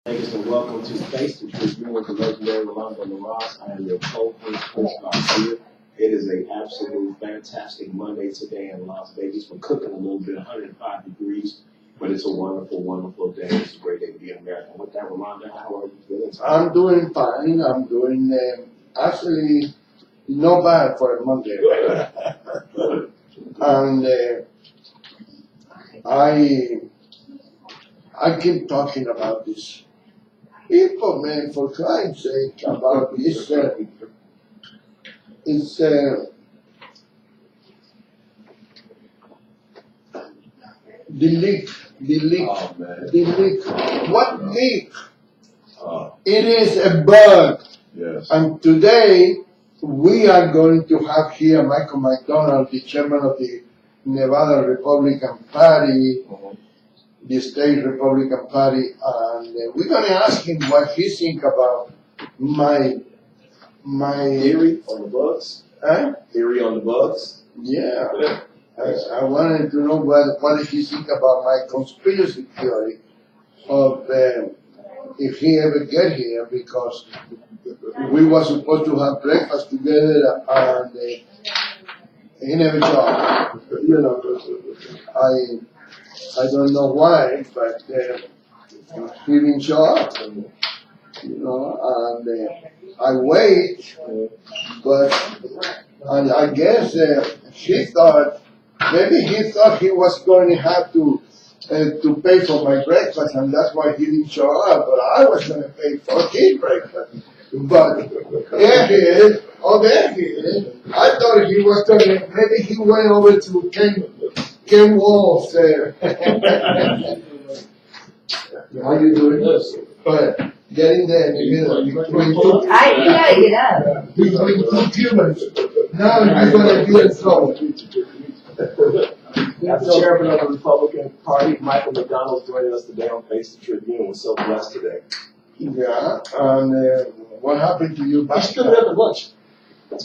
Ladies, and welcome to Face the Tribune with the legendary Rolando LaRosse. I am your co-host, Chris Garcia. It is an absolute fantastic Monday today in Las Vegas. We're cooking a little bit, 105 degrees, but it's a wonderful, wonderful day. It's a great day to be an American. With that, Rolando, how are you feeling today? I'm doing fine. I'm doing actually not bad for a Monday. And I keep talking about this. People, man, for Christ's sake, about this. It's the leak. Oh, man. The leak. What leak? It is a bug. Yes. And today we are going to have here Michael McDonald, the chairman of the Nevada Republican Party, the state Republican Party, and we're going to ask him what he thinks about my Theory on the bugs? Huh? Theory on the bugs? Yeah. I wanted to know what he thinks about my conspiracy theory of if he ever get here, because we were supposed to have breakfast together and he never showed up. You know, I don't know why, but he didn't show up. You know, and I wait, but and I guess he thought he was going to have to pay for my breakfast, and that's why he didn't show up. But I was going to pay for his breakfast. But there he is. Oh, there he is. I thought he was going to. Maybe he went over to Ken Wolf there. How you doing? But getting there in the middle between two. You gotta get up. Between two Cubans. Now you're going to be in trouble. As the chairman of the Republican Party, Michael McDonald, is joining us today on Face the Tribune. We're so blessed today. Yeah, and what happened to you? He stood me up at lunch.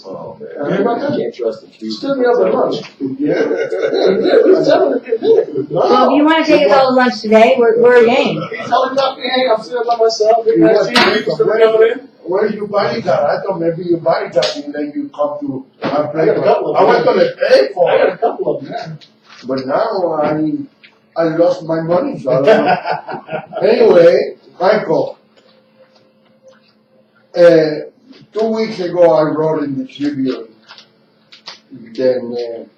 Oh, man. You hear about that? I can't trust him. He stood me up at lunch. Yeah. He's telling me to Well, if you want to take us all to lunch today, we're game. He's telling me not to hang. I'm sitting by myself. Looking at TV. Where's your bodyguard? I thought maybe your bodyguard and then you come to our place. I got a couple of I was going to pay for I got it. a couple of them. But now I lost my money, so I don't know. Anyway, Michael, 2 weeks ago I wrote in the Tribune, then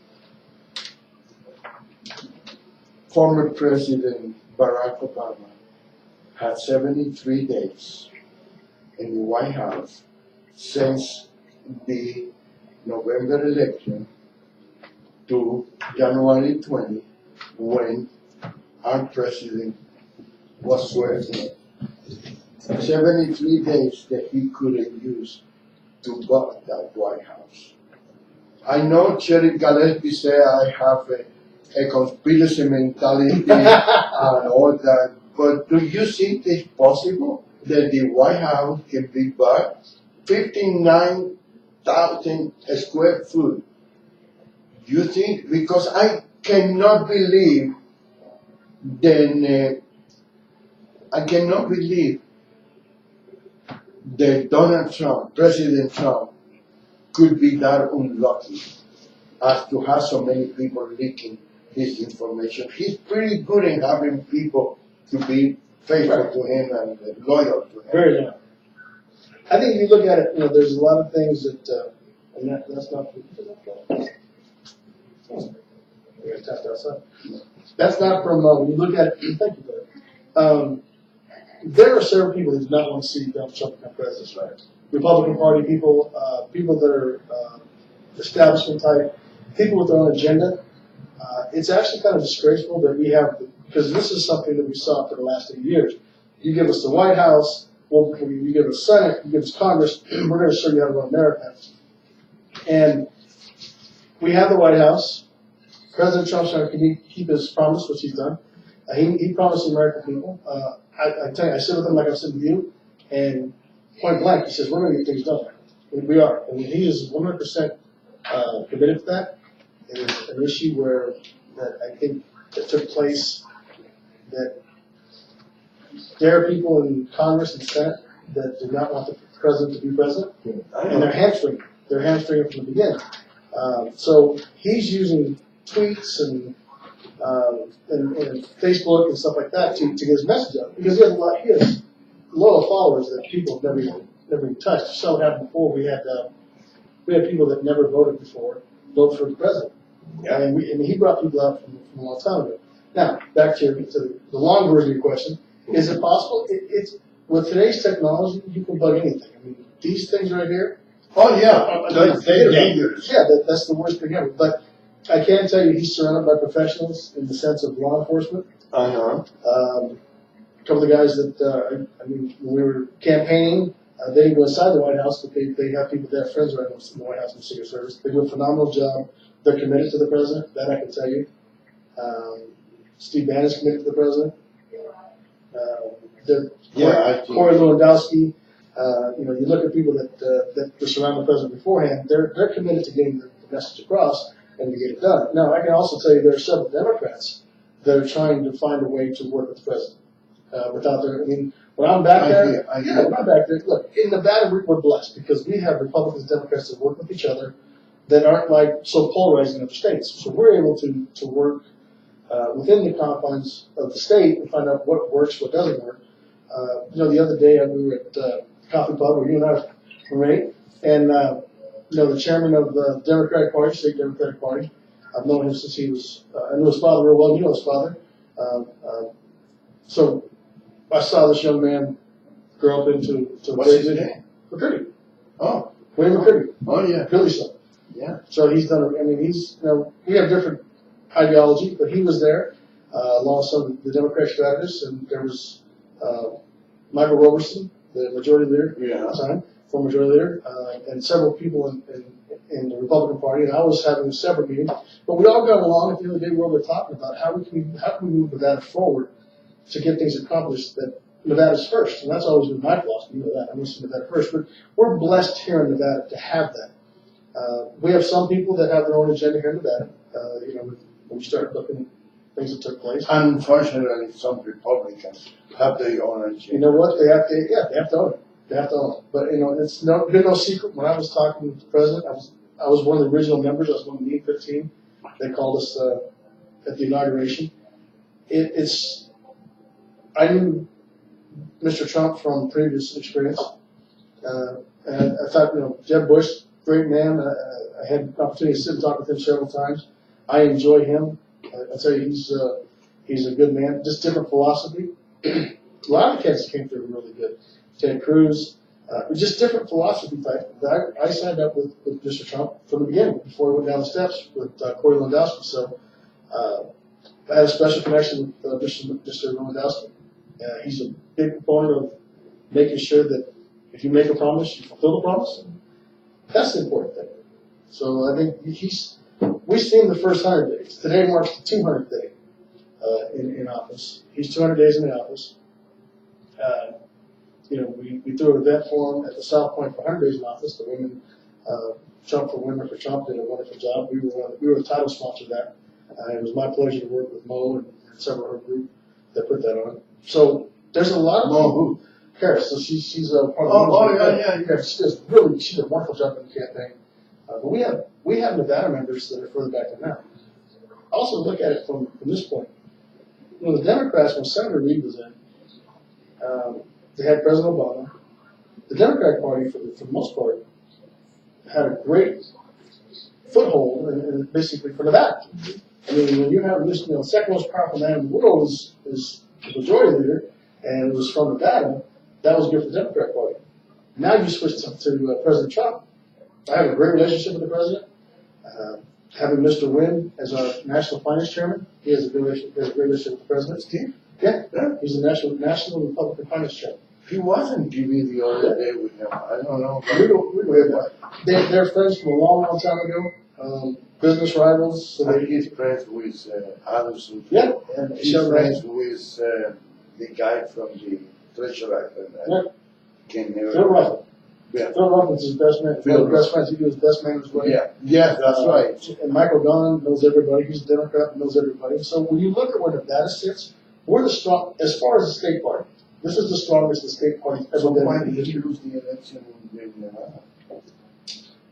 former President Barack Obama had 73 days in the White House since the November election to January 20, when our president was sworn in. 73 days that he couldn't use to guard that White House. I know Sheriff Gillespie said I have a conspiracy mentality and all that, but do you think it's possible that the White House can be guarded? 59,000 square foot. You think? Because I cannot believe that Donald Trump, President Trump, could be that unlucky as to have so many people leaking his information. He's pretty good in having people to be faithful to him and loyal to him. Very low. I think if you look at it, there's a lot of things that, and that's not. I tapped outside. That's not from, when you look at it, thank you, brother. There are several people that do not want to see Donald Trump become president, right? Republican Party people, people that are establishment type, people with their own agenda. It's actually kind of disgraceful that we have, because this is something that we saw for the last 8 years. You give us the White House, you give us Senate, you give us Congress, we're going to show you how to run America. And we have the White House. President Trump's trying to keep his promise, which he's done. He promised the American people. I tell you, I sit with him like I sit with you, and point blank, he says, we're going to get things done. And we are. And he is 100% committed to that. It is an issue that I think that took place that there are people in Congress and Senate that do not want the president to be president, and they're hamstringing. They're hamstringing from the beginning. So he's using tweets and Facebook and stuff like that to get his message out, because he has loyal followers that people have never even touched. So what happened before, we had people that never voted before vote for the president. Yeah. And he brought people out from a long time ago. Now, back to the long version of your question. Is it possible? It's with today's technology, you can bug anything. I mean, these things right here. Oh, yeah, they're dangerous. Yeah, that's the worst thing ever. But I can tell you he's surrounded by professionals in the sense of law enforcement. Uh-huh. A couple of the guys that, when we were campaigning, they go inside the White House, but they have people, they have friends right in the White House and the Secret Service. They do a phenomenal job. They're committed to the president, that I can tell you. Steve Bannon's committed to the president. Corey Lewandowski. You look at people that were surrounding the president beforehand. They're committed to getting the message across and to get it done. Now, I can also tell you there are several Democrats that are trying to find a way to work with the president without their. I mean, when I'm back there, when I'm back there. Look, in Nevada, we're blessed because we have Republicans and Democrats that work with each other that aren't like so polarizing in other states. So we're able to work within the confines of the state and find out what works, what doesn't work. The other day we were at Coffee Pub where you and I were right, and the chairman of the Democratic Party, state Democratic Party, I've known him since he was. I knew his father real well. You know his father. So I saw this young man grow up into. What's his name? McCurdy. Oh, William McCurdy. oh yeah, Billy's son. yeah. So he's done. I mean, we have different ideology, but he was there along with some of the Democratic strategists, and there was Michael Roberson, the majority leader at the time, former majority leader, and several people in the Republican Party. And I was having a separate meeting, but we all got along. At the end of the day, we were talking about how can we move Nevada forward to get things accomplished that Nevada's first, and that's always been my philosophy. You know that I want to see Nevada first, but we're blessed here in Nevada to have that. We have some people that have their own agenda here in Nevada. When we start looking at things that took place. Unfortunately, some Republicans have their own agenda. You know what? They have to own it. They have to own it. But it's been no secret. When I was talking with the president, I was one of the original members. I was one of the meet 15. They called us at the inauguration. I knew Mr. Trump from previous experience, and I thought, Jeb Bush, great man. I had an opportunity to sit and talk with him several times. I enjoy him. I tell you, he's a good man. Just different philosophy. A lot of the candidates came through were really good. Ted Cruz, just different philosophy type. I signed up with Mr. Trump from the beginning, before he went down the steps with Corey Lewandowski. So I had a special connection with Mr. Lewandowski. He's a big proponent of making sure that if you make a promise, you fulfill the promise. That's the important thing. So I think we've seen the first 100 days. Today marks the 200th day in office. He's 200 days in the office. We threw an event for him at the South Point for 100 days in office. The women, Trump for Women for Trump, did a wonderful job. We were the title sponsor of that. It was my pleasure to work with Mo and several of her group that put that on. So there's a lot of Mo who? Harris. So she's a part of. Yeah. She's a wonderful job in the campaign. But we have Nevada members that are further back than that. Also look at it from this point. The Democrats, when Senator Reid was in, they had President Obama. The Democratic Party, for the most part, had a great foothold, and basically for Nevada. I mean, when you have this, the second most powerful man in the world is the majority leader, and it was from Nevada, that was good for the Democratic Party. Now you switch to President Trump. I have a great relationship with the president. Having Mr. Wynn as our national finance chairman, he has a great relationship with the president. Steve? Yeah. He's the national Republican finance chairman. He wasn't TV the other day with him. I don't know. They're friends from a long, long time ago. Business rivals. So He's friends with Anderson. Yeah. And he's friends with the guy from the treasurer. Came here. Phil Ruffin. Yeah. Phil Ruffin's his best man. Phil best friends. He was best man as well. Yeah. Yeah, that's right. And Michael McDonald knows everybody. He's a Democrat and knows everybody. So when you look at where Nevada sits, we're the strong, as far as the state party, This is the strongest the state party's ever So been. why did you lose the election in Nevada?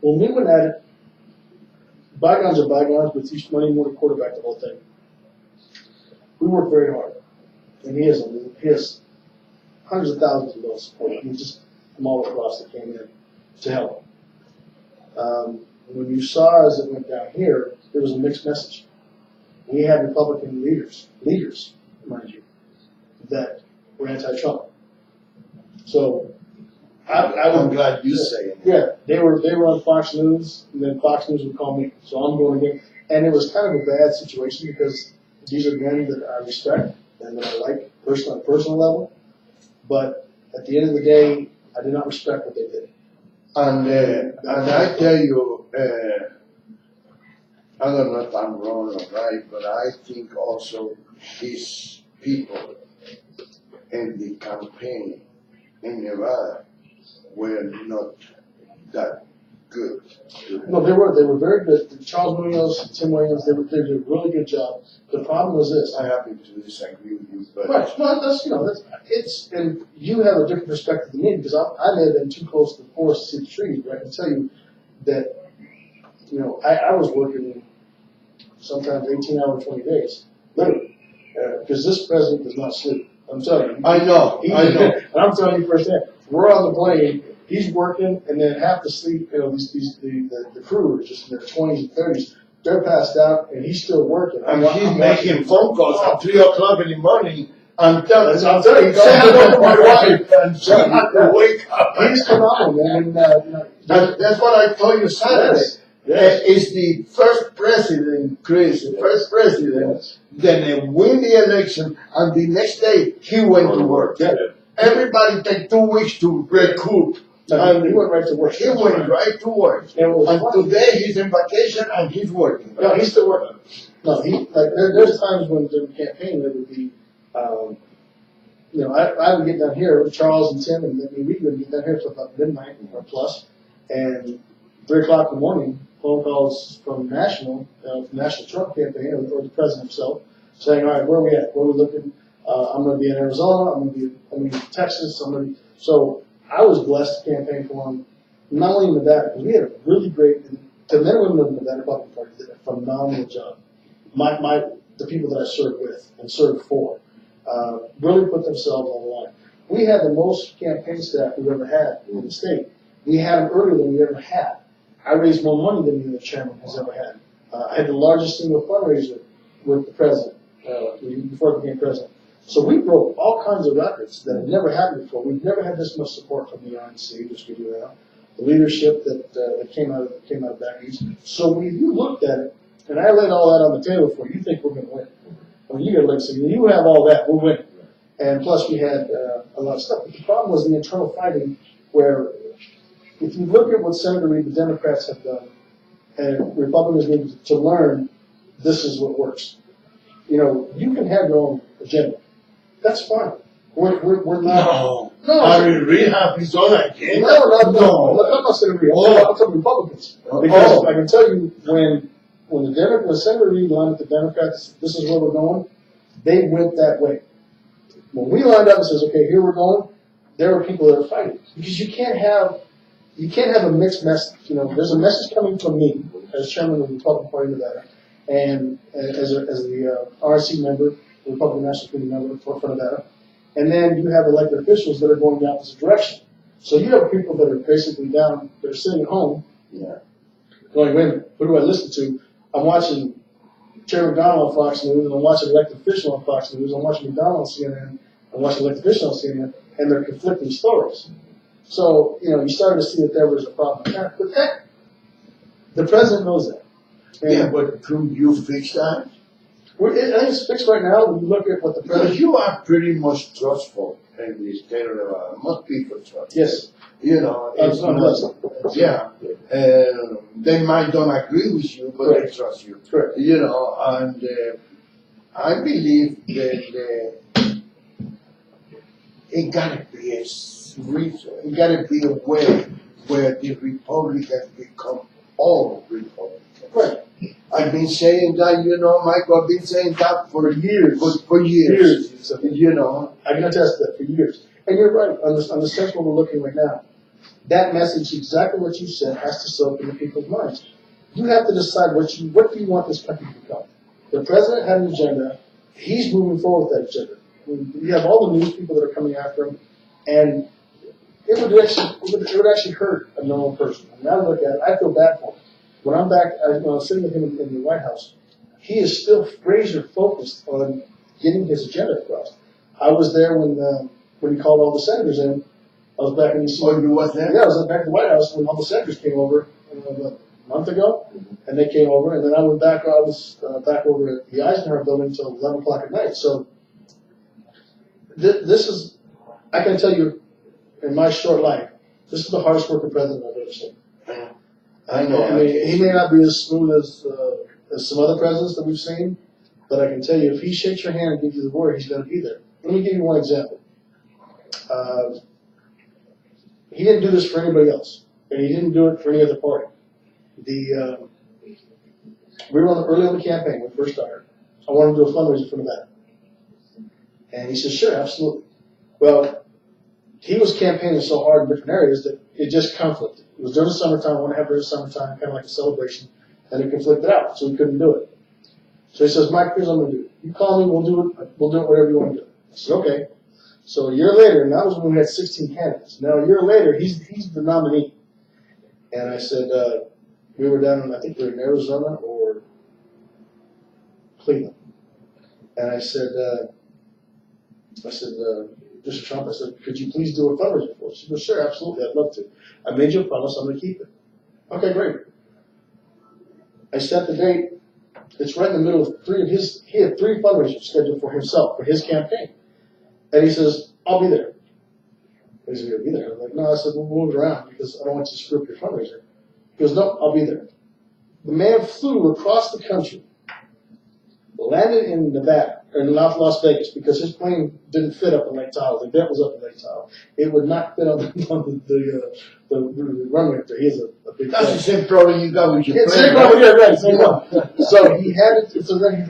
When we went at it, bygones are bygones, but each money more to quarterback the whole thing. We worked very hard, and he has hundreds of thousands of those support. I mean, just from all across that came in to help. When you saw as it went down here, there was a mixed message. We had Republican leaders, mind you, that were anti-Trump. So I'm glad you say it. yeah, they were on Fox News, and then Fox News would call me, so I'm going again. And it was kind of a bad situation because these are men that I respect and that I like on a personal level. But at the end of the day, I did not respect what they did. And I tell you, I don't know if I'm wrong or right, but I think also these people in the campaign in Nevada were not that good. No, they were very good. Charles Munoz, Tim Williams, they did a really good job. The problem was this. I happen to disagree with you, but Right, no, and you have a different perspective than me because I may have been too close to the forest to see the trees, but I can tell you that, I was working sometimes 18 hours, 20 days, literally, because this president does not sleep. I'm telling you. I know. And I'm telling you firsthand, we're on the plane, he's working, and then half the sleep, the crew are just in their 20s and 30s. They're passed out, and he's still working. And he's making phone calls at 3 o'clock in the morning. I'm telling you, I'm telling you, say hello to my wife, and she had to wake up. he's phenomenal, man. That's what I told you Saturday. Yes. Is the first president, Chris, the first president, then they win the election, and the next day he went to work. Yeah. Everybody take 2 weeks to recoup. And he went right to work. He went right to work. And it was And funny. today he's in vacation and he's working. No, he's still working. No, there's times when during the campaign there would be, I would get down here with Charles and Tim, and we would get down here till about midnight or plus, and 3 o'clock in the morning, phone calls from National Trump campaign or the president himself, saying, all right, where are we at? Where are we looking? I'm going to be in Arizona. I'm going to be in Texas. So I was blessed to campaign for him, not only in Nevada, because we had a really great, the men and women of the Nevada Republican Party did a phenomenal job. The people that I served with and served for really put themselves on the line. We had the most campaign staff we've ever had in the state. We had them earlier than we ever had. I raised more money than the other chairman has ever had. I had the largest single fundraiser with the president before I became president. So we broke all kinds of records that had never happened before. We've never had this much support from the RNC, which we do now. The leadership that came out of Back East. So when you looked at it, and I laid all that on the table for you, think we're going to win. I mean, you got to look and say, you have all that, we'll win. And plus we had a lot of stuff. But the problem was the internal fighting where if you look at what Senator Reid, the Democrats have done, and Republicans need to learn, this is what works. You can have your own agenda. That's fine. We're not. No. I mean, Reid have his own agenda. No. I'm not saying Reid. I'm talking Republicans. Because I can tell you when Senator Reid lined up the Democrats, this is where we're going, they went that way. When we lined up and says, okay, here we're going, there are people that are fighting. Because you can't have a mixed message. There's a message coming from me as chairman of the Republican Party of Nevada, and as the RNC member, the Republican National Committee member for Nevada, and then you have elected officials that are going the opposite direction. So you have people that are basically down, that are sitting at home, going, wait a minute, who do I listen to? I'm watching Chair McDonald on Fox News, and I'm watching elected official on Fox News, I'm watching McDonald on CNN, I'm watching elected official on CNN, and they're conflicting stories. So, you started to see that there was a problem. But the president knows that. Yeah, but could you fix that? I think it's fixed right now when you look at what the Because president. you are pretty much trustful in the state of Nevada. Most people trust. Yes. It's not. Yeah. They might don't agree with you, but they trust you. Correct. And I believe that it gotta be a reason. It gotta be a way where the Republicans become all Republicans. Right. I've been saying that, Michael, I've been saying that for years. For years. So, I I can attest to that for years. And you're right, on the sense where we're looking right now. That message, exactly what you said, has to soak into people's minds. You have to decide what do you want this country to become. The president had an agenda. He's moving forward with that agenda. You have all the news people that are coming after him, and it would actually hurt a normal person. And I look at it, I feel bad for him. When I'm back, when I was sitting with him in the White House, he is still razor focused on getting his agenda across. I was there when he called all the senators in. I was back in D.C. Oh, you was there? Yeah, I was back at the White House when all the senators came over a month ago, and they came over, and then I went back. I was back over at the Eisenhower building until 11 o'clock at night. So this is, I can tell you, in my short life, this is the hardest working president I've ever seen. I know. I mean, he may not be as smooth as some other presidents that we've seen, but I can tell you, if he shakes your hand and gives you the word, he's going to be there. Let me give you one example. He didn't do this for anybody else, and he didn't do it for any other party. We were early on the campaign when we first started. I wanted to do a fundraiser for Nevada. And he said, sure, absolutely. Well, he was campaigning so hard in different areas that it just conflicted. It was during the summertime, I want to have it during the summertime, kind of like a celebration, and it conflicted out, so he couldn't do it. So he says, Mike, here's what I'm going to do. You call me, we'll do it whatever you want to do. I said, okay. So a year later, and that was when we had 16 candidates. Now a year later, he's the nominee. And I said, we were down in, I think we were in Arizona or Cleveland. And I said, Mr. Trump, I said, could you please do a fundraiser for us? He goes, sure, absolutely, I'd love to. I made you a promise, I'm going to keep it. Okay, great. I set the date. It's right in the middle of he had 3 fundraisers scheduled for himself, for his campaign. And he says, I'll be there. He said, you'll be there? I'm like, no, I said, we'll move it around because I don't want you to screw up your fundraiser. He goes, no, I'll be there. The man flew across the country, landed in Nevada, or in Las Vegas, because his plane didn't fit up in Lake Tahoe. The event was up in Lake Tahoe. It would not fit on the runway up there. He has a big That's plane. the same problem you got with your Same plane. one, yeah, right, same one. So then he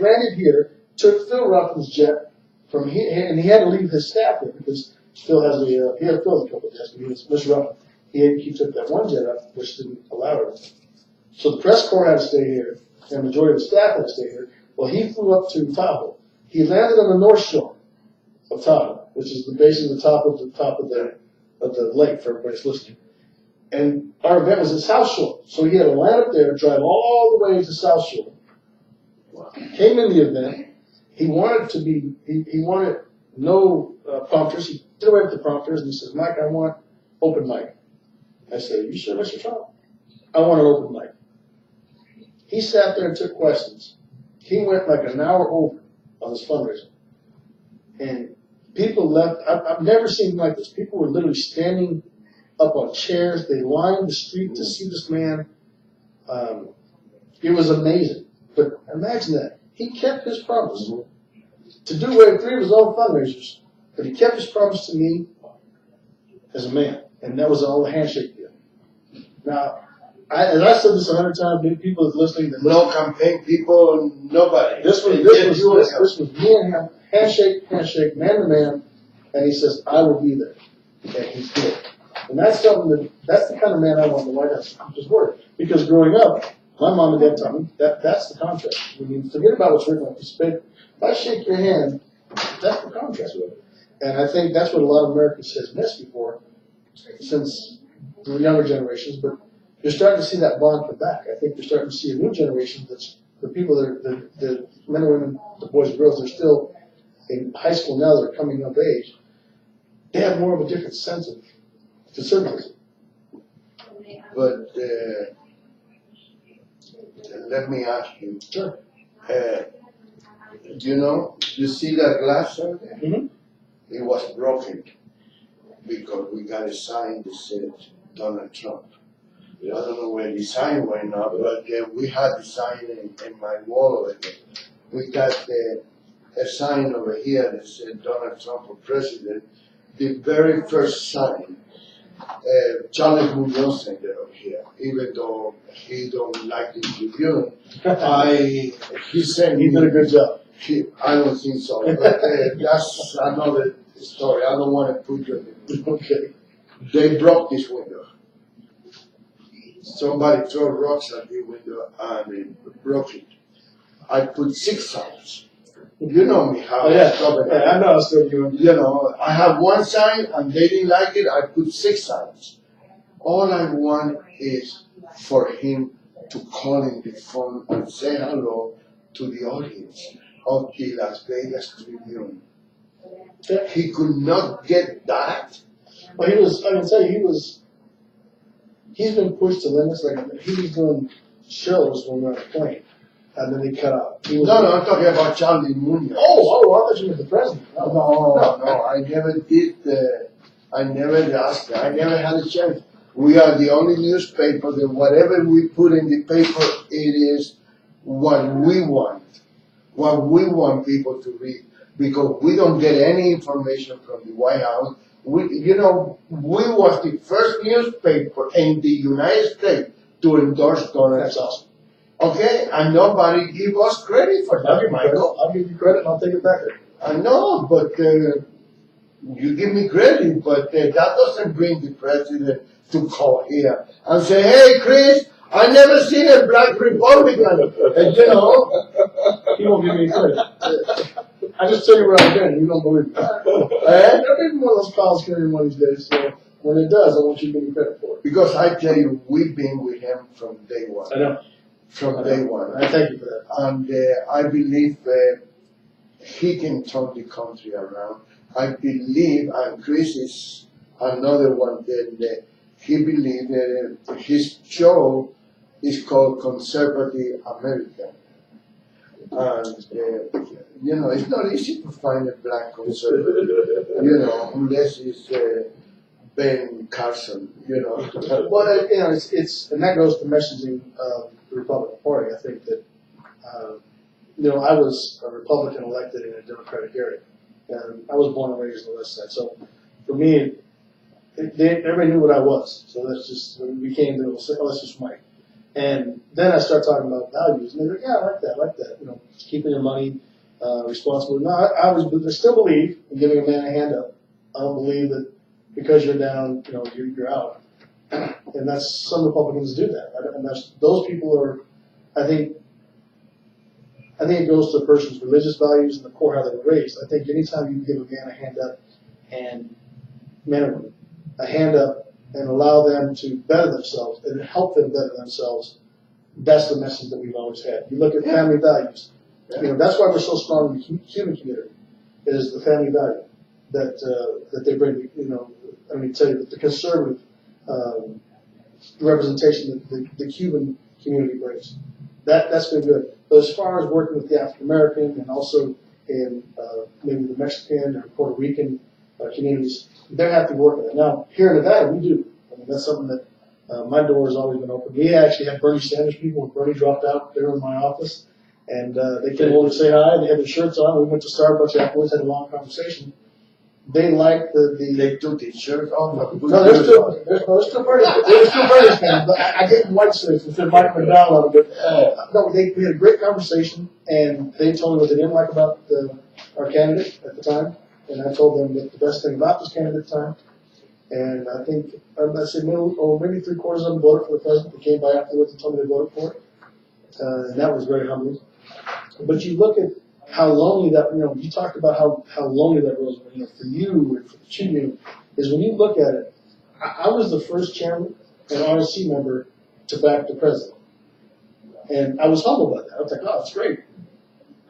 landed here, took Phil Ruffins' jet from here, and he had to leave his staff here because Phil has he had Phil a couple of jets, but he was Mr. Ruffin. He took that one jet up, which didn't allow it. So the press corps had to stay here, and the majority of the staff had to stay here. Well, he flew up to Tahoe. He landed on the north shore of Tahoe, which is basically the top of the lake for everybody that's listening. And our event was at South Shore, so he had to land up there, drive all the way to South Shore. Came in the event. He wanted no prompters. He did away with the prompters, and he says, Mike, I want open mic. I said, are you sure, Mr. Trump? I want an open mic. He sat there and took questions. He went like an hour over on this fundraiser. And people left. I've never seen like this. People were literally standing up on chairs. They lined the street to see this man. It was amazing. But imagine that. He kept his promise to do away with 3 of his own fundraisers, but he kept his promise to me as a man. And that was all the handshake deal. Now, as I said this 100 times, people listening. No campaign people, nobody. This was me and him, handshake, man to man, and he says, I will be there. And he did. And that's something that's the kind of man I want in the White House to keep his word. Because growing up, my mom and dad told me that's the contract. I mean, forget about what's written on a piece of paper. If I shake your hand, that's the contract. And I think that's what a lot of Americans has missed before, since the younger generations, but you're starting to see that bond come back. I think you're starting to see a new generation that's the people the men and women, the boys and girls, they're still in high school now, they're coming of age. They have more of a different sense of conservatism. But let me ask you. Sure. You see that glass over there? Mm-hmm. It was broken because we got a sign that said Donald Trump. I don't know where the sign went now, but we had the sign in my wall over there. We got a sign over here that said Donald Trump for president. The very first sign, Charles Munoz sent it over here. even though he don't like the Tribune, he sent He me. did a good job. I don't think so, but that's another story. I don't want to put you in it. Okay. They broke this window. Somebody threw rocks at the window and it broke it. I put 6 signs. You know me, how Oh, yeah. stubborn I Yeah, am. I know I was still doing. You know, I have 1 sign and they didn't like it, I put 6 signs. All I want is for him to call in the phone and say hello to the audience of the Las Vegas Tribune. Yeah. He could not get that. But he was, I can tell you, he's been pushed to limits. Like, he was doing shows when we were on a plane, and then they cut out. He was, No, I'm talking about Charlie Munoz. Oh, I thought you meant the president. No, I never did. I never asked. I never had a chance. We are the only newspaper that whatever we put in the paper, it is what we want people to read, because we don't get any information from the White House. We was the first newspaper in the United States to endorse Donald That's Trump. awesome. Okay, and nobody give us credit for that, Michael. I'll give you credit and I'll take it back. I know, but you give me credit, but that doesn't bring the president to call here and say, "Hey, Chris, I never seen a black Republican." And, He won't give me credit. I just tell you where I've been. You don't believe me. There'll be one of those calls coming one of these days. So when it does, I want you to give me credit for it. because I tell you, we've been with him from day one. I know. From day one. I thank you for that. And I believe he can turn the country around. I believe, and Chris is another one that he believes that his show is called Conservative American. And, it's not easy to find a black conservative, unless it's Ben Carson, But it's and that goes to messaging of the Republican Party. I think that I was a Republican elected in a Democratic area, and I was born and raised on the West Side. So for me, everybody knew what I was. So that's just when we became that's just Mike. And then I start talking about values, and they're like, yeah, I like that. Keeping your money responsible. No, I still believe in giving a man a hand up. I don't believe that because you're down, you're out. And that's some Republicans do that. And those people are, I think it goes to a person's religious values and the core how they were raised. I think anytime you give a man a hand up and men and women, a hand up and allow them to better themselves and help them better themselves, that's the message that we've always had. You look at family values. That's why we're so strong in the Cuban community, is the family value that they bring. Tell you the conservative representation that the Cuban community brings. That's been good. But as far as working with the African American and also in maybe the Mexican or Puerto Rican communities, they're happy working it. Now, here in Nevada, we do. That's something that my door has always been open. We actually had Bernie Sanders people when Bernie dropped out there in my office, and they came over to say hi. They had their shirts on. We went to Starbucks afterwards, had a long conversation. They liked They took the shirt off. No, they're still Bernie fans, but I gave them white shirts and said Mike McDonald on them. But we had a great conversation, and they told me what they didn't like about our candidate at the time. And I told them that the best thing about this candidate at the time, and I think, I said maybe 3/4 of them voted for the president. They came by afterwards and told me they voted for it. And that was very humbling. But you look at how lonely that, you talked about how lonely that was, for you and for the Tribune, is when you look at it, I was the first chairman and RSC member to back the president. And I was humbled by that. I was like, oh, that's great.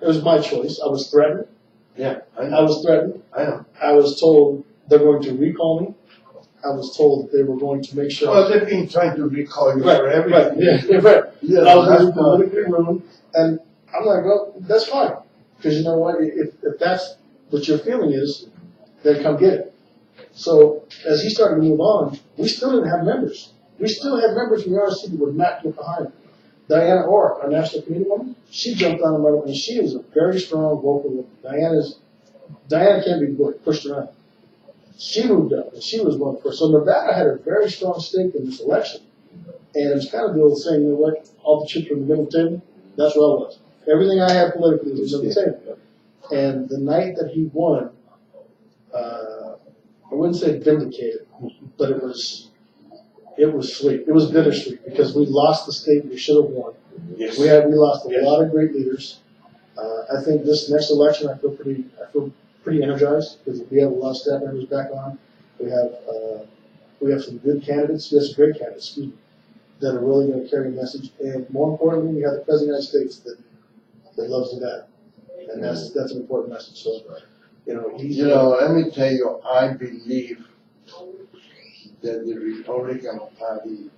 It was my choice. I was threatened. Yeah, I was threatened. I know. I was told they're going to recall me. I was told that they were going to make sure. Well, they've been trying to recall you for everything. Right. Yeah, I was going to be politically ruined, and I'm like, well, that's fine, because you know what? If that's what your feeling is, then come get it. So as he started to move on, we still didn't have members. We still had members from the RSC that would not get behind him. Diana Orr, our national committee woman, she jumped on him right away, and she is a very strong vocal woman. Diana can't be pushed around. She moved up, and she was one first. So Nevada had a very strong stake in this election. And it was kind of the old saying, you know what, all the chips were in the middle table. That's where I was. Everything I had politically was on the table. And the night that he won, I wouldn't say vindicated, but it was sweet. It was bittersweet because we lost the state we should have won. Yes. We lost a lot of great leaders. I think this next election, I feel pretty energized because we have a lot of staff members back on. We have some good candidates. We have some great candidates, excuse me, that are really going to carry a message. And more importantly, we have the President of the United States that loves Nevada, and that's an important message. So, let me tell you, I believe that the Republican Party,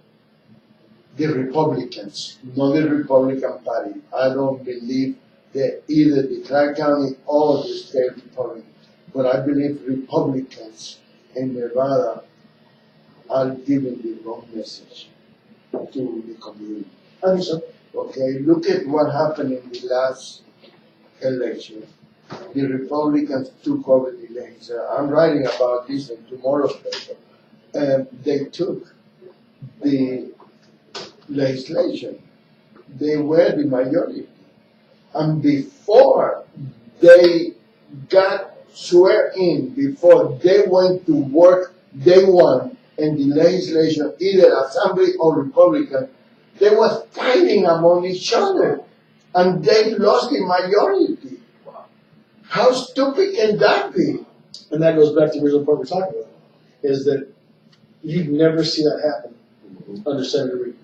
the Republicans, not the Republican Party, I don't believe that either the Clark County or the state Republican, but I believe Republicans in Nevada are giving the wrong message to the community. I think so. Okay, look at what happened in the last election. The Republicans took over the legislature. I'm writing about this in tomorrow's paper. And they took the legislation. They were the majority. And before they got swear in, before they went to work, they won in the legislation, either Assembly or Republican. They were fighting among each other, and they lost the majority. How stupid can that be? And that goes back to the original point we're talking about, is that you'd never see that happen under Senator Reid.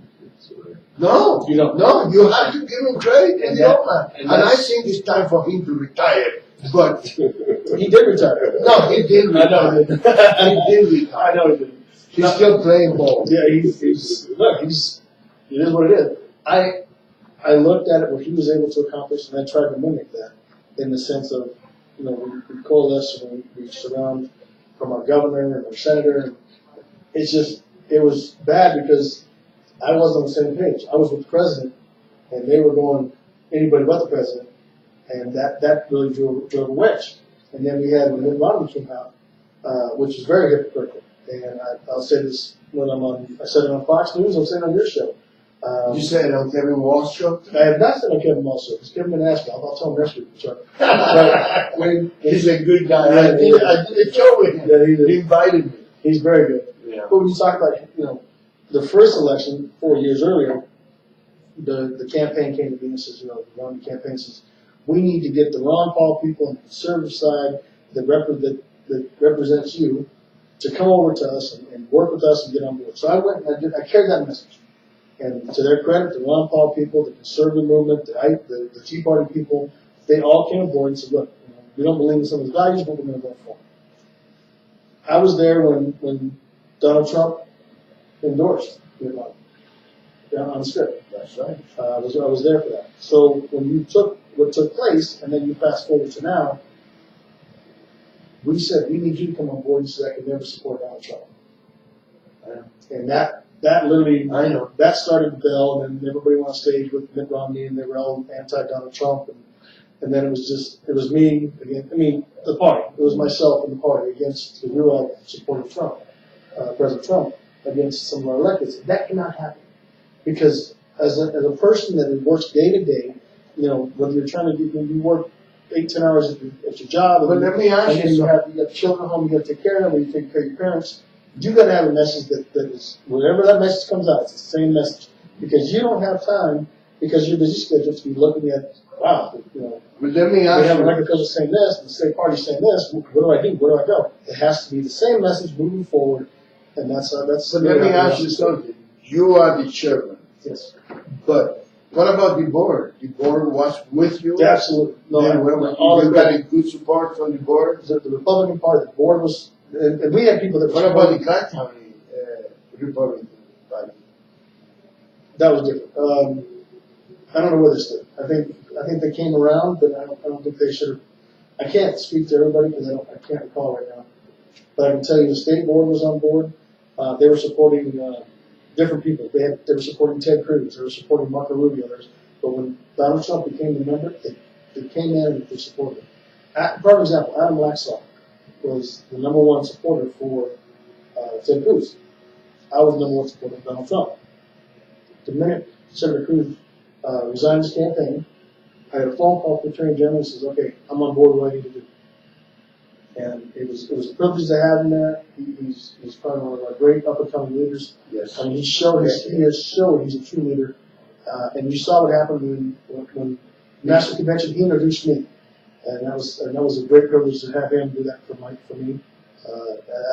No, You don't. no, you have to give him credit, And and I think it's time for him to retire. But He did retire. no, he didn't I know retire. he did. He did retire. I know he did. He's still playing ball. Yeah, it is what it is. I looked at it, what he was able to accomplish, and I tried to mimic that in the sense of, we coalesce and we surround from our governor and our senator. And it was bad because I wasn't on the same page. I was with the president, and they were going anybody but the president, and that really drove a wedge. And then we had when McDonald came out, which is very hypocritical. And I'll say this when I said it on Fox News, I'm saying it on your show. You said it on Kevin Walsh show? I have not said on Kevin Walsh show, because Kevin didn't ask me. I'll tell him next week. Sorry. But He's a good guy. I did a show with him. Yeah, He invited me. he's very good. Yeah. But when you talk about, the first election 4 years earlier, the campaign came to me and says, Ron, the campaign says, we need to get the Ron Paul people on the conservative side that represents you to come over to us and work with us and get on board. So I went and I carried that message. And to their credit, the Ron Paul people, the conservative movement, the Tea Party people, they all came aboard and said, look, we don't believe in some of these values, but we're going to vote for them. I was there when Donald Trump endorsed Micheal on the script. That's right. I was there for that. So when you took what took place, and then you fast forward to now, we said we need you to come on board and say I could never support Donald Trump. And that literally, I know. that started the bell, and then everybody went on stage with Mitt Romney, and they were all anti-Donald Trump, and then it was me again. The party. It was myself and the party against, because we were all supporting Trump, President Trump, against some of our electeds. That cannot happen, because as a person that works day to day, whether you're trying to you work 8-10 hours at your job, But let me ask and then you you have children home, you got to take care of them, you take care of your parents. You got to have a message that is, whenever that message comes out, it's the same message, because you don't have time, because your busy schedule, to be looking at, wow, But let me we ask have an you. elected official saying this, and the state party saying this. What do I do? Where do I go? It has to be the same message moving forward, and that's. But let me ask you something. You are the chairman, Yes, but what about the board? The board was with you? absolutely. No, You got a good support from the board? the Republican Party, the board was, and we had people that. What about the Clark County Republican Party? That was different. I don't know where they stood. I think they came around, but I don't think they should have. I can't speak to everybody because I can't recall right now. But I can tell you the state board was on board. They were supporting different people. They were supporting Ted Cruz. They were supporting Marco Rubio. But when Donald Trump became the member, they came in and they supported him. For example, Adam Laxalt was the #1 supporter for Ted Cruz. I was the #1 supporter of Donald Trump. The minute Senator Cruz resigned his campaign, I had a phone call from the Attorney General and says, "Okay, I'm on board with what I need to do." And it was a privilege to have him there. He's probably one of our great up and coming leaders. Yes. I mean, he has showed he's a true leader. And you saw what happened when National Convention, he introduced me. And that was a great privilege to have him do that for me.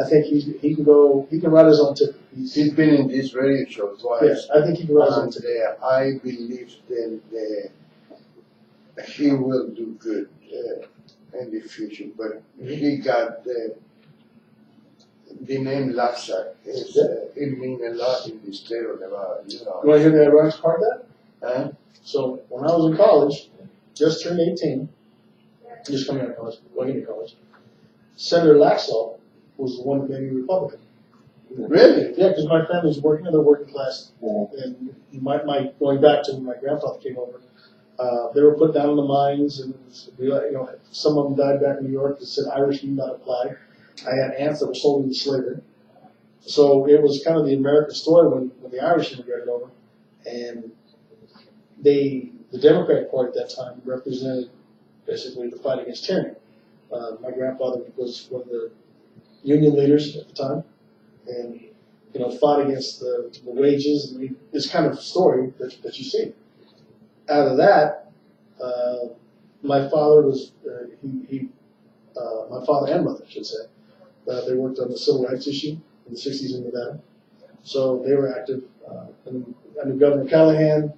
I think he can write his own ticket. He's been in this radio show twice. Yes, I think he can write his own And ticket. I believe that he will do good in the future. But he got the name Laxa. It means a lot in the state of Nevada. You You want to hear the ironic part of that? Huh? So when I was in college, just turned 18, just coming out of college, going into college, Senator Laxalt was the one that made me Republican. Really? Yeah, because my family's working, they're working class, and my going back to when my grandfather came over, they were put down in the mines, and some of them died back in New York that said Irish need not apply. I had aunts that were sold into slavery, so it was kind of the American story when the Irish immigrated over, and the Democratic Party at that time represented basically the fight against tyranny. My grandfather was one of the union leaders at the time, and fought against the wages and this kind of story that you see. Out of that, my father was my father and mother, I should say. They worked on the civil rights issue in the 60s in Nevada, so they were active. And I knew Governor Callahan.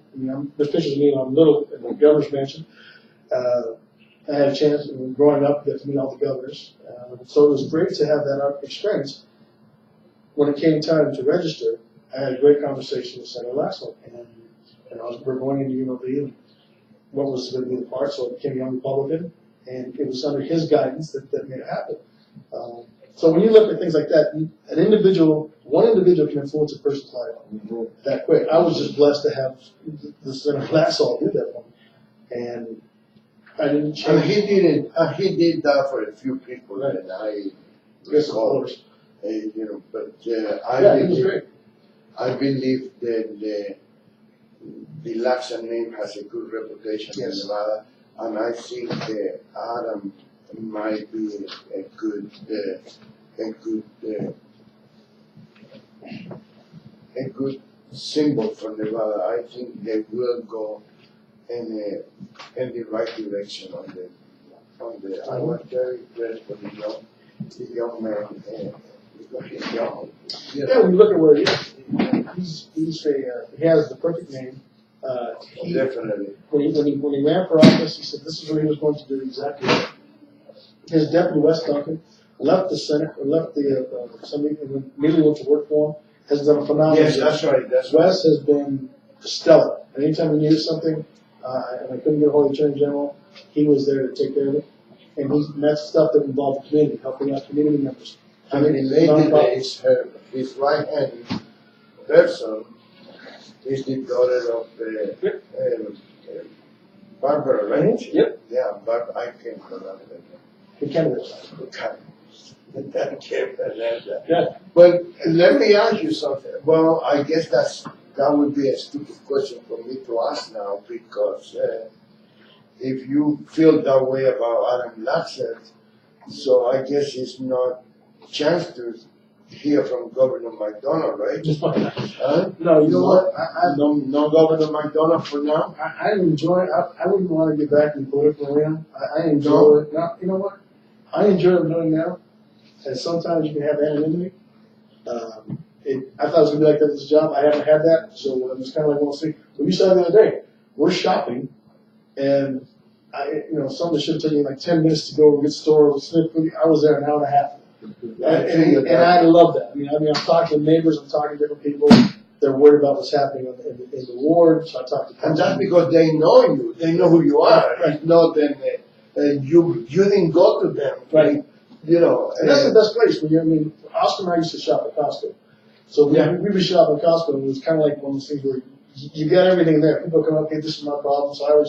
There's pictures of me on Little in the governor's mansion. I had a chance, growing up, to get to meet all the governors. So it was great to have that experience. When it came time to register, I had a great conversation with Senator Laxalt, and we're going into UNLV, and what was going to be the part, so I became a young Republican, and it was under his guidance that made it happen. So when you look at things like that, one individual can influence a person's life that quick. I was just blessed to have the Senator Laxalt do that for me, and I didn't change. And he did that for a few people, Right. and I Yes, of recall. course. But He was great. I believe that the Laxa name has a good reputation in Yes. Nevada, and I think that Adam might be a good symbol for Nevada. I think they will go in the right direction on the. I was very impressed with the young man. Because he's young. Yeah, when you look at where he is, he has the perfect name. Definitely. When he ran for office, he said this is what he was going to do exactly. His deputy Wes Duncan left the Senate, or left the Assembly, and immediately went to work for him. Has done a phenomenal Yes, job. that's right. Wes has been stellar. Anytime we needed something, and I couldn't get a hold of the Attorney General, he was there to take care of it. And that's stuff that involved the community, helping out community members. I mean, the lady that is his right hand person is the daughter of Barbara, right? Yep. Yeah, but I can't pronounce that. The candidates. I can't pronounce that. Yeah. But let me ask you something. Well, I guess that would be a stupid question for me to ask now, because if you feel that way about Adam Laxalt, so I guess it's not a chance to hear from Governor McDonald, right? Huh? No, you know what? No Governor McDonald for now? I enjoy. I wouldn't want to get back in the political arena. I enjoy it. Now, you know what? I enjoy what I'm doing now, and sometimes you can have anonymity. I thought it was gonna be like that with this job. I haven't had that, so I'm just kind of like, well, see. When you said the other day, we're shopping, and something that should have taken me like 10 minutes to go to the store. I was there an hour and a half. And I love that. I mean, I'm talking to neighbors, I'm talking to different people. They're worried about what's happening in the ward. So I talk to And that's because they know you. They know who you are. Right. It's not that you didn't go to them. Right. And And that's the best place. Oscar and I used to shop at Costco. So we would shop at Costco, and it was kind of like one of those things where you got everything there. People come up, hey, this is my problem. So I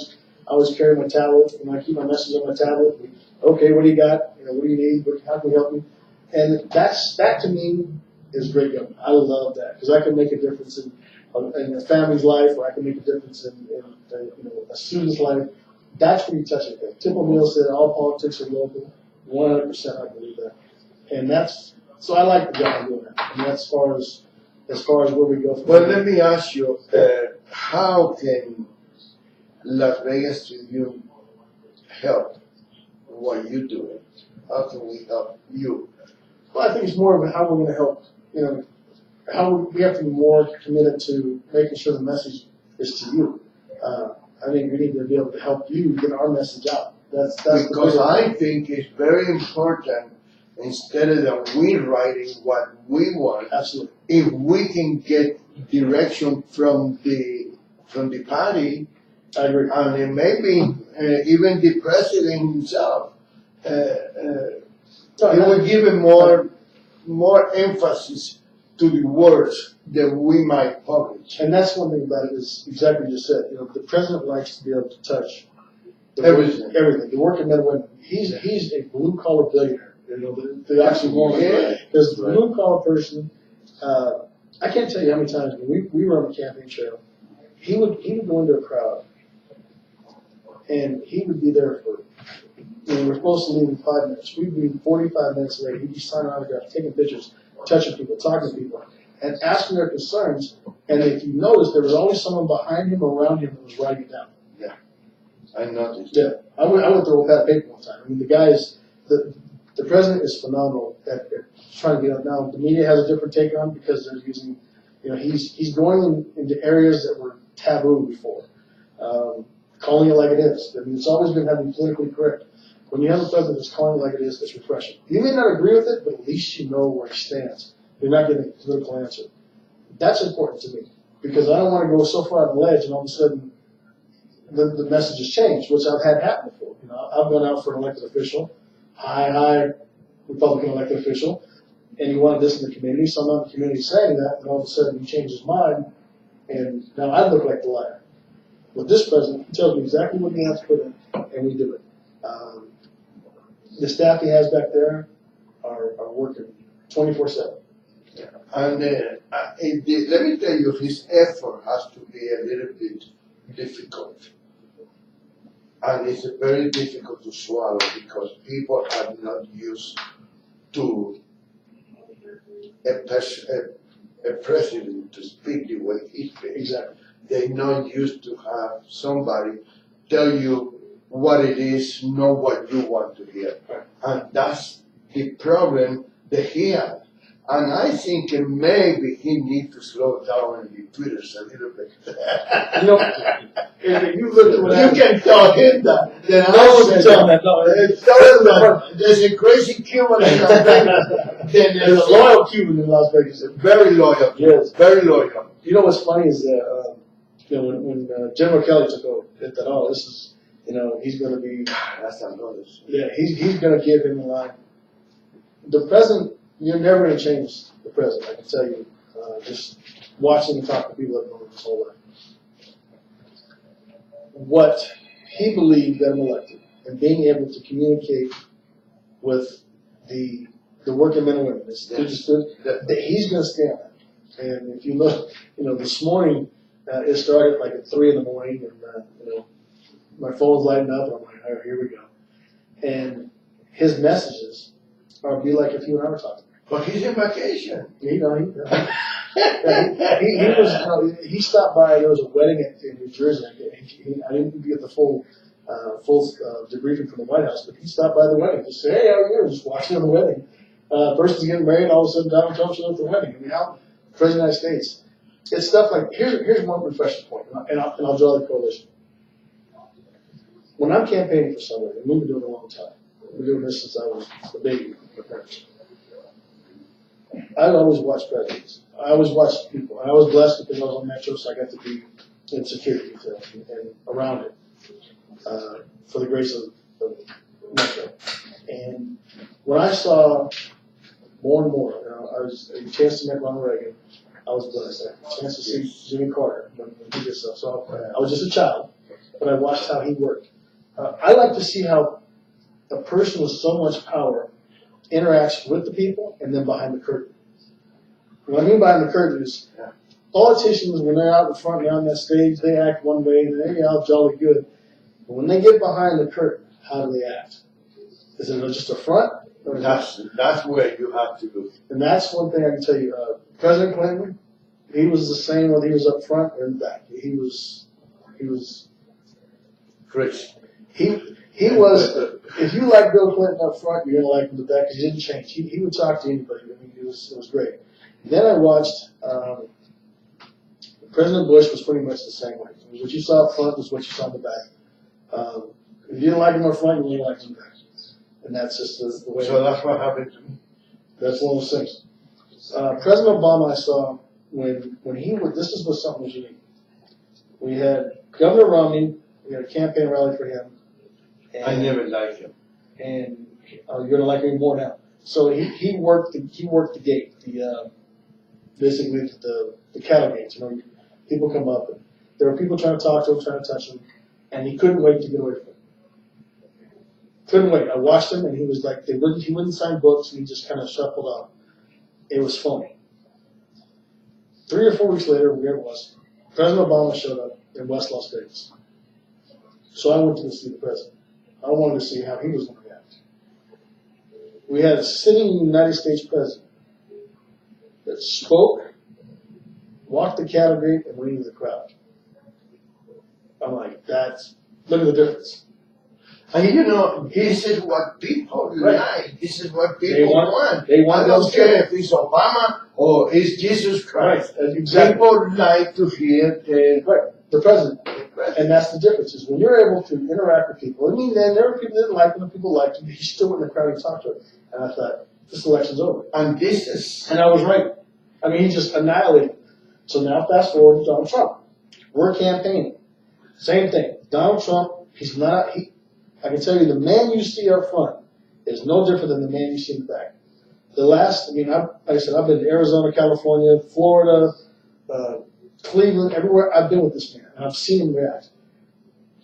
always carry my tablet, and I keep my messages on my tablet. Okay, what do you got? What do you need? How can we help you? And that to me is great government. I love that because I can make a difference in a family's life, or I can make a difference in a student's life. That's where you touch it. Tip O'Neill said all politics are local. 100%, I believe that, and so I like the job doing that. And that's as far as where we go. Well, let me ask you, how can Las Vegas Tribune help what you're doing? How can we help you? Well, I think it's more of how we're going to help. How we have to be more committed to making sure the message is to you. I think we need to be able to help you get our message out. That's because I think it's very important. Instead of that we writing what we want, absolutely, if we can get direction from the party, I agree, and then maybe even the president himself, it will give him more emphasis to the words that we might publish. And that's one thing about it is exactly what you said. The president likes to be able to touch Everything. The working men and women. He's a blue collar billionaire. The oxymoron. Because the blue collar person, I can't tell you how many times when we were on the campaign trail, he would go into a crowd, and he would be there for. We're supposed to leave in 5 minutes. We'd be 45 minutes late. He'd be signing autographs, taking pictures, touching people, talking to people, and asking their concerns. And if you notice, there was always someone behind him or around him that was writing it down. Yeah, I noticed. Yeah, I went through a bad paper one time. I mean, the guy is the president is phenomenal at trying to be out. Now the media has a different take on it because they're using, he's going into areas that were taboo before, calling it like it is. I mean, it's always been having politically correct. When you have a president that's calling it like it is, it's refreshing. You may not agree with it, but at least you know where he stands. You're not getting a political answer. That's important to me because I don't want to go so far on the ledge and all of a sudden the message has changed, which I've had happen before. I've gone out for an elected official, high Republican elected official, and he wanted this in the community. So I'm on the community saying that, and all of a sudden he changed his mind, and now I look like the liar. With this president, he tells me exactly what he has to put in, and we do it. The staff he has back there are working 24/7. And let me tell you, his effort has to be a little bit difficult. And it's very difficult to swallow because people are not used to a president to speak the way he speaks. Exactly. They're not used to have somebody tell you what it is, not what you want to hear. And that's the problem that he had. And I think maybe he needs to slow down in the Twitters a little bit. If you look at what You can tell him that. Then no one can tell him that. Tell him that there's a crazy Cuban in Las Vegas. Then There's a loyal Cuban in Las Vegas. Very loyal. Yes. Very loyal. You know what's funny is that when General Kelly took over, they thought, this is, he's going to be. That's another. Yeah, he's going to give him a line. The president, you're never going to change the president. I can tell you, just watching and talking to people that have known him his whole life. What he believed that I'm elected, and being able to communicate with the working men and women, that he's going to stand on that. And if you look, this morning it started like at 3 a.m, and my phone's lighting up, and I'm like, all right, here we go. And his messages are be like if you and I were talking. But he's in vacation. He stopped by. There was a wedding in New Jersey. I didn't get the full debriefing from the White House, but he stopped by the wedding. Just said, "Hey, how are you?" Just watching the wedding. Person's getting married. All of a sudden, Donald Trump shows up at the wedding. I mean, how President of the United States? It's stuff like here's one refreshing point, and I'll draw the correlation. When I'm campaigning for somebody, and we've been doing it a long time. We've been doing this since I was a baby with my parents. I always watch presidents. I always watch people. I was blessed because I was on Metro, so I got to be in security details and around it for the grace of Metro. And when I saw more and more, I was a chance to meet Ronald Reagan. I was blessed. I had a chance to see Jimmy Carter when he did stuff. So I was just a child, but I watched how he worked. I like to see how a person with so much power interacts with the people and then behind the curtain. What I mean behind the curtain is politicians, when they're out in front and on that stage, they act one way and they're all jolly good. But when they get behind the curtain, how do they act? Is it just a front? Or That's where you have to do. And that's one thing I can tell you. President Clinton, he was the same whether he was up front or in the back. He was Chris. He was. If you like Bill Clinton up front, you're gonna like him in the back. He didn't change. He would talk to anybody. I mean, it was great. Then I watched. President Bush was pretty much the same way. What you saw up front was what you saw in the back. If you didn't like him up front, you didn't like him in the back. And that's just the way. So that's what happened to me. That's one of those things. President Obama, I saw when he was. This is what something was unique. We had Governor Romney. We had a campaign rally for him. And, I never liked him. And you're gonna like him more now. So he worked the gate. Basically the cattle gates. You know, people come up and there were people trying to talk to him, trying to touch him, and he couldn't wait to get away from it. Couldn't wait. I watched him, and he was like, he wouldn't sign books, and he just kind of shuffled on. It was phony. 3 or 4 weeks later, where it was, President Obama showed up in West Las Vegas. So I went to see the president. I wanted to see how he was going to react. We had a sitting United States president that spoke, walked the cattle gate, and went into the crowd. I'm like, look at the difference. And you know, this is what people like. This is what people want. They want I don't care if it's Obama or it's Jesus Christ. Right. Exactly. People like to hear the president. And that's the difference, is when you're able to interact with people. I mean, then there were people that didn't like him, and people liked him, but he still went in the crowd and talked to him. And I thought, this election's over. And I was right. I mean, he just annihilated. So now fast forward to Donald Trump. We're campaigning. Same thing. Donald Trump, I can tell you, the man you see up front is no different than the man you see in the back. Like I said, I've been to Arizona, California, Florida, Cleveland, everywhere. I've been with this man, and I've seen him react.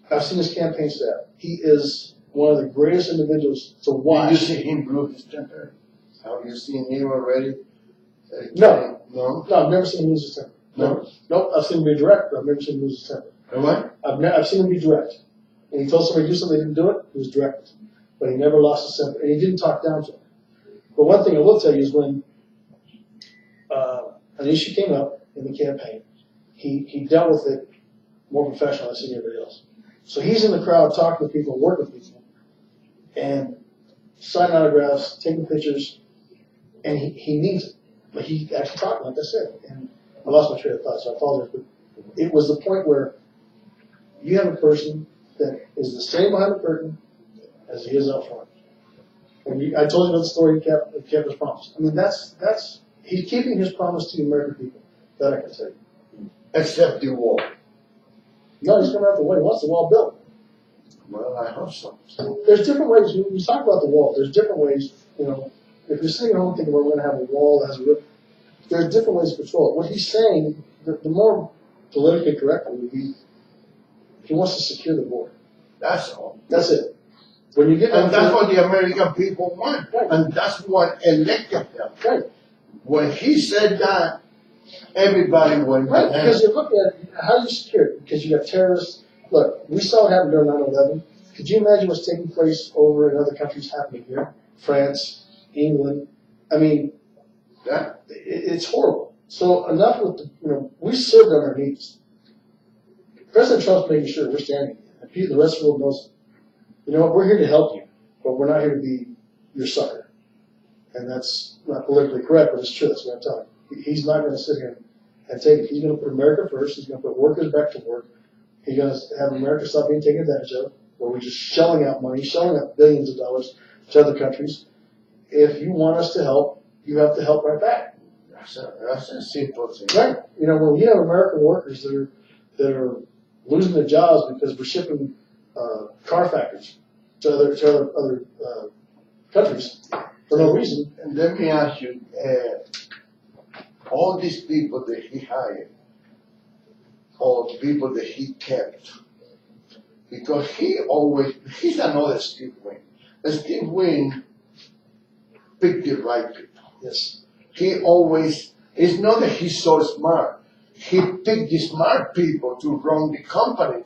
I've seen his campaign staff. He is one of the greatest individuals to watch. Did you see him lose his temper? Have you seen him already? No. No? No, I've never seen him lose his temper. No? Nope, I've seen him be direct, but I've never seen him lose his temper. What? I've seen him be direct. And he told somebody to do something, they didn't do it, he was direct. But he never lost his temper, and he didn't talk down to him. But one thing I will tell you is when an issue came up in the campaign, he dealt with it more professionally than anybody else. So he's in the crowd talking to people, working with people, and signing autographs, taking pictures, and he needs it. But he actually talked, like I said, and I lost my train of thought, so I apologize. But it was the point where you have a person that is the same behind the curtain as he is up front. And I told you about the story, he kept his promise. I mean, he's keeping his promise to the American people. That I can tell you. Except the wall. No, he's coming out the way. He wants the wall built. Well, I hope so. There's different ways. When you talk about the wall, there's different ways. You know, if you're sitting at home thinking, well, we're going to have a wall that has a roof, there's different ways to control it. What he's saying, the more politically correct it would be, he wants to secure the border. That's all. That's it. When you get and that's what the American people want. Right. And that's what elected him. Right. When he said that, everybody went right. Because you look at how you secure it. Because you got terrorists. Look, we saw it happen during 9/11. Could you imagine what's taking place over in other countries happening here? France, England. I mean, it's horrible. So enough with we served on our needs. President Trump's making sure we're standing, and the rest of the world knows it. You know what? We're here to help you, but we're not here to be your sucker. And that's not politically correct, but it's true. That's what I'm telling you. He's not going to sit here and take it. He's going to put America first. He's going to put workers back to work. He's going to have America stop being taken advantage of, where we're just shelling out money, shelling out billions of dollars to other countries. If you want us to help, you have to help right back. That's a simple thing. Right. You know, when we have American workers that are losing their jobs because we're shipping car factories to other countries for no reason. And let me ask you, all these people that he hired, or people that he kept, because he's another Steve Wynn. Steve Wynn picked the right people. Yes. He always It's not that he's so smart. He picked the smart people to run the company.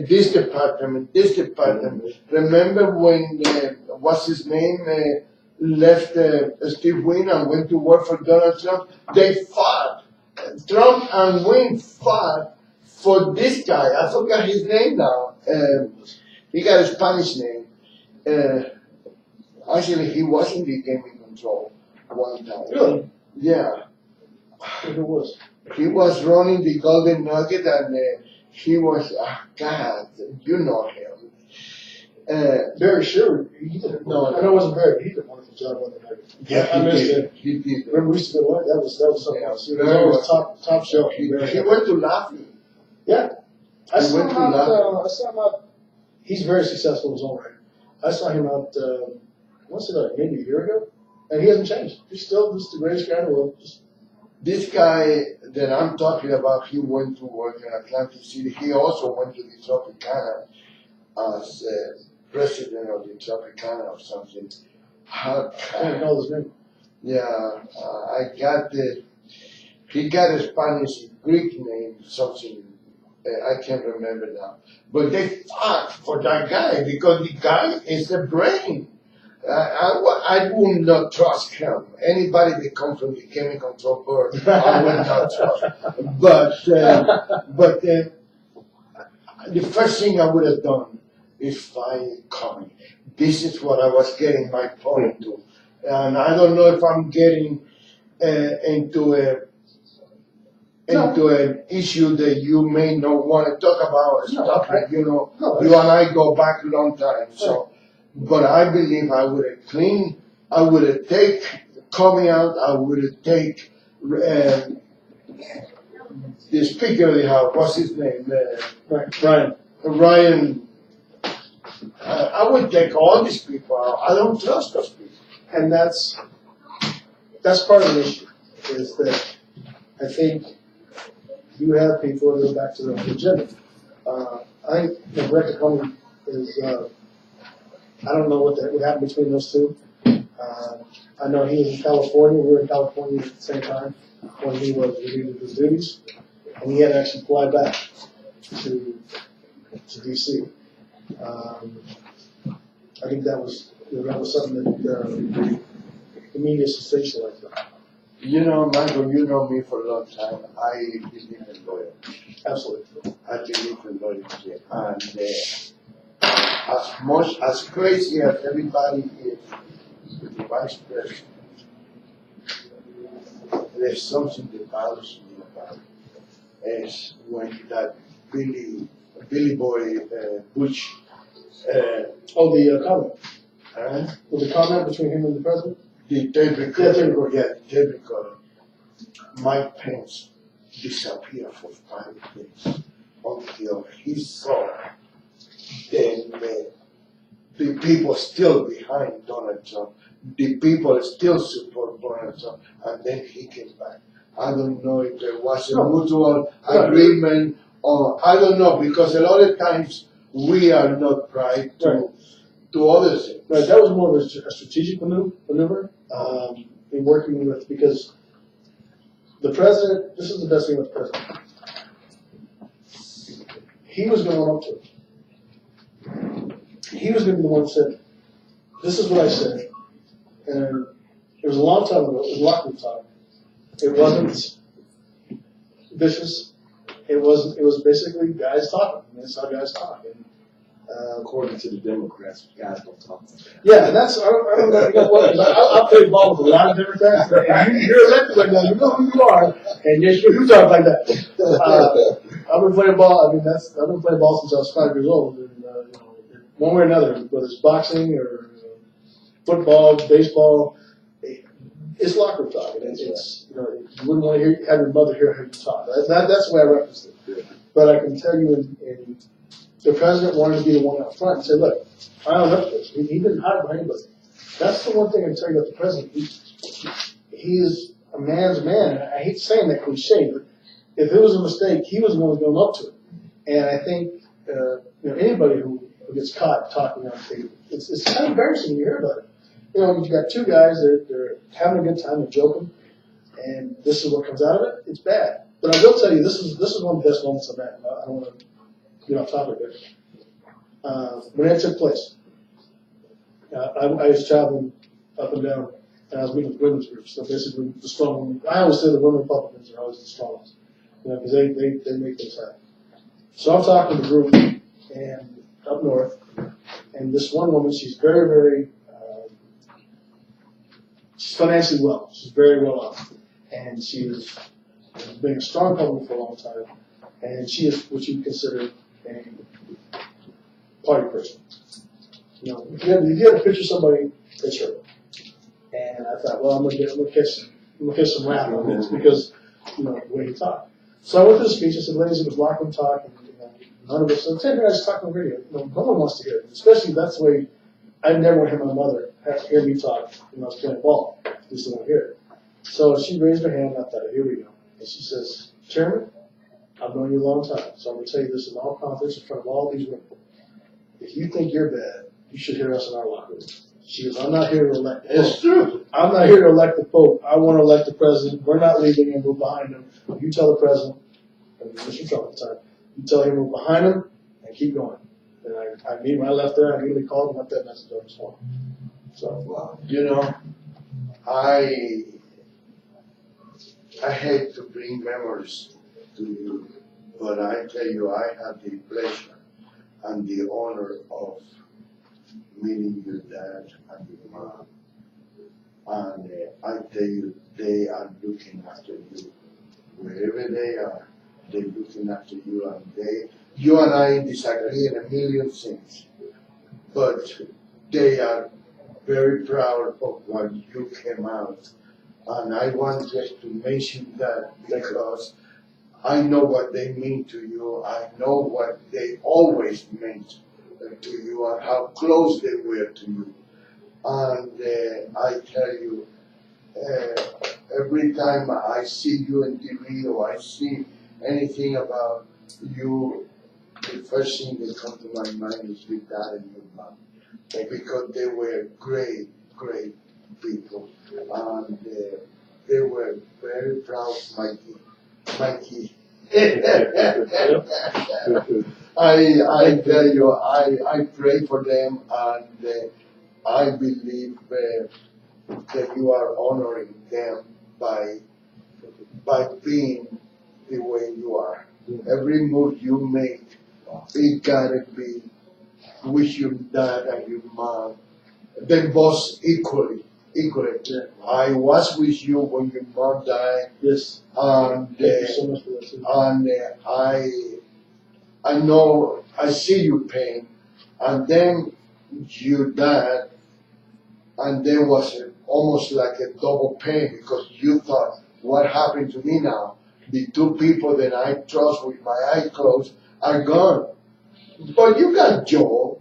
This department, this department. Remember when, what's his name, left Steve Wynn and went to work for Donald Trump? They fought. Trump and Wynn fought for this guy. I forgot his name now. He got a Spanish name. Actually, he was in the gaming control one time. Really? Yeah. Who was? He was running the Golden Nugget, and he was, God, you know him. Barry Sherwood. He did. No, I know it wasn't Barry. He did a wonderful job on the Nuggets. Yeah, I missed it. He did. Remember we used to go, that was something Yeah. else. It was always top shelf. He went to Laffy. Yeah. I He saw went him to out, he's very successful in his own right. I saw him out, what's it like, maybe a year ago? And he hasn't changed. He's still just the greatest guy in the world. This guy that I'm talking about, he went to work in Atlantic City. He also went to the Tropicana as president of the Tropicana or something. I can't recall his name. Yeah, he got a Spanish Greek name, something, I can't remember now. But they fought for that guy because the guy is the brain. I would not trust him. Anybody that comes from the gaming control board, I would not trust. But the first thing I would have done is find coming. This is what I was getting my point to. And I don't know if I'm getting into an issue that you may not want to talk about. Stuff like, you and I go back a long time. So, but I believe I would have cleaned, I would have take coming out, I would have take the Speaker of the House, what's his name? Ryan. I would take all these people out. I don't trust those people. And that's part of the issue, is that I think you have people that go back to the agenda. I think the Director Comey is, I don't know what happened between those two. I know he was in California. We were in California at the same time when he was relieving his duties, and he had to actually fly back to D.C. I think that was something that the media sensationalized. You know, Michael, you know me for a long time. I believe in loyalty. Absolutely. I believe in loyalty. And as crazy as everybody is with the vice president, there's something that bothers me about it. Is when that Billy Boy Bush. The comment. Was the comment between him and the president? The tape recorder. Mike Pence disappeared for 5 days until he saw that the people still behind Donald Trump, the people still support Donald Trump, and then he came back. I don't know if there was a mutual agreement or I don't know, because a lot of times we are not right to other things. Right, that was more of a strategic maneuver in working with, because the president, this is the best thing with the president. He was going up to it. He was going to be the one that said, this is what I said. And it was a long time ago, it was locker room talk. It wasn't vicious. It was basically guys talking. And that's how guys talk. And, according to the Democrats, guys don't talk. yeah, and that's, I don't know, you know what, I'll play ball with a lot of Democrats, and you're elected like that, you know who you are, and you talk like that. I've been playing ball, I've been playing ball since I was 5 years old, and, you know, one way or another, whether it's boxing or football, baseball, it's locker room talk, and it's you know, you wouldn't want to have your mother hear how you talk. That's the way I referenced it. But I can tell you in the president wanted to be the one out front and say, look, I don't know this. He didn't hide behind anybody. That's the one thing I can tell you about the president. He is a man's man. And I hate saying that cliche, but if it was a mistake, he was the one going up to it. And I think you know, anybody who gets caught talking on tape, it's kind of embarrassing when you hear about it. You know, you've got two guys that they're having a good time, they're joking, and this is what comes out of it, it's bad. But I will tell you, this is one of the best moments I've had. I don't want to get off topic there. When that took place, I was traveling up and down, and I was meeting with women's groups. So basically, the strong women. I always say the women Republicans are always the strongest, because they make things happen. So I'm talking to the group, and up north, and this one woman, she's very, very, she's financially well. She's very well off, and she has been a strong Republican for a long time, and she is what you consider a party person. If you had to picture somebody, it's her. And I thought, well, I'm gonna catch some rap on this because, the way he talked. So I went to the speech. I said, ladies, it was Lockman talk, and none of us said, hey, guys, talk on the radio. No one wants to hear it, especially that's the way I never want to hear my mother have to hear me talk when I was playing ball. I just don't want to hear it. So she raised her hand, and I thought, here we go. And she says, Chairman, I've known you a long time, so I'm going to tell you this in all confidence in front of all these women. If you think you're bad, you should hear us in our locker room. She goes, I'm not here to elect the Pope. It's true. I'm not here to elect the Pope. I want to elect the president. We're not leaving him. We're behind him. You tell the president, and Mr. Trump at the time, you tell him we're behind him and keep going. And when I left there, I immediately called and left that message on his phone. So, Wow. I hate to bring memories to you, but I tell you, I had the pleasure and the honor of meeting your dad and your mom. And I tell you, they are looking after you. Wherever they are, they're looking after you. And you and I disagree in a million things, but they are very proud of what you came out. And I want just to mention that because I know what they mean to you. I know what they always meant to you and how close they were to you. And I tell you, every time I see you in TV or I see anything about you, the first thing that comes to my mind is your dad and your mom. Because they were great, great people. And they were very proud of Mikey. I tell you, I pray for them, and I believe that you are honoring them by being the way you are. Every move you make, it gotta be with your dad and your mom, them both equally. I was with you when your mom died. yes. And Thank you so much for that, too. and I know I see your pain, and then you died, and there was almost like a double pain because you thought, what happened to me now? The two people that I trust with my eyes closed are gone. But you got Joel.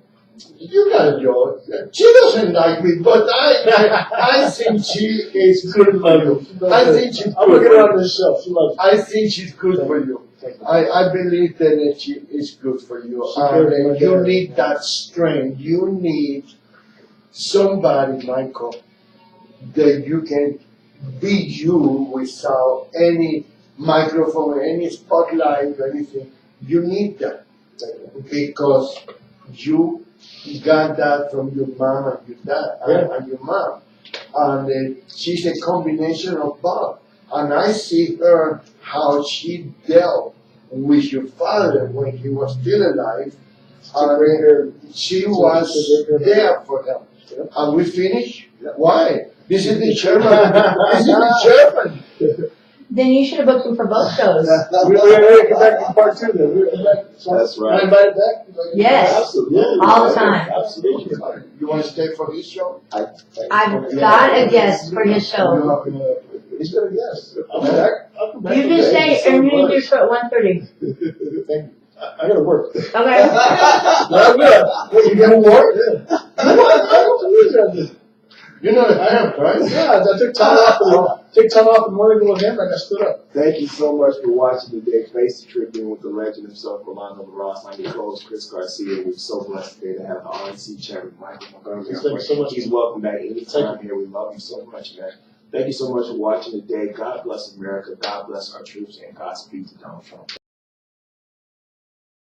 You got Joel. She doesn't like me, but I think she is good for you. I think she's I'm good looking for out you. this show. She loves you. I think she's good for you. I believe that she is good for you. And you need that strength. You need somebody, Michael, that you can be you without any microphone, any spotlight or anything. You need that because you got that from your mom and your dad and your mom. And she's a combination of both. And I see her how she dealt with your father when he was still alive. And she was there for him. Are we finished? Why? This is the chairman. This is the chairman. Then you should have booked him for both shows. We're going to come back to part 2 then. We're gonna come back. So That's right. Can I invite it back? Yes. Absolutely. All the time. Absolutely. You want to stay for his show? I've got a guest for his show. He's going to guess. I'll come back. You can stay and you need your show at 1:30. Thank you. I got to work. Okay. I'm good. What, you gonna work? Yeah. You know I am, right? Yeah, I took time off in the morning to go him. I got stood up. Thank you so much for watching today. Face the Tribune with the legend himself, Rolando LaRosse. I'm your host, Chris Garcia. We're so blessed today to have the RNC chairman, Michael Montgomery. Thank you so much. He's welcome back anytime here. We love you so much, man. Thank you so much for watching today. God bless America. God bless our troops, and Godspeed to Donald Trump.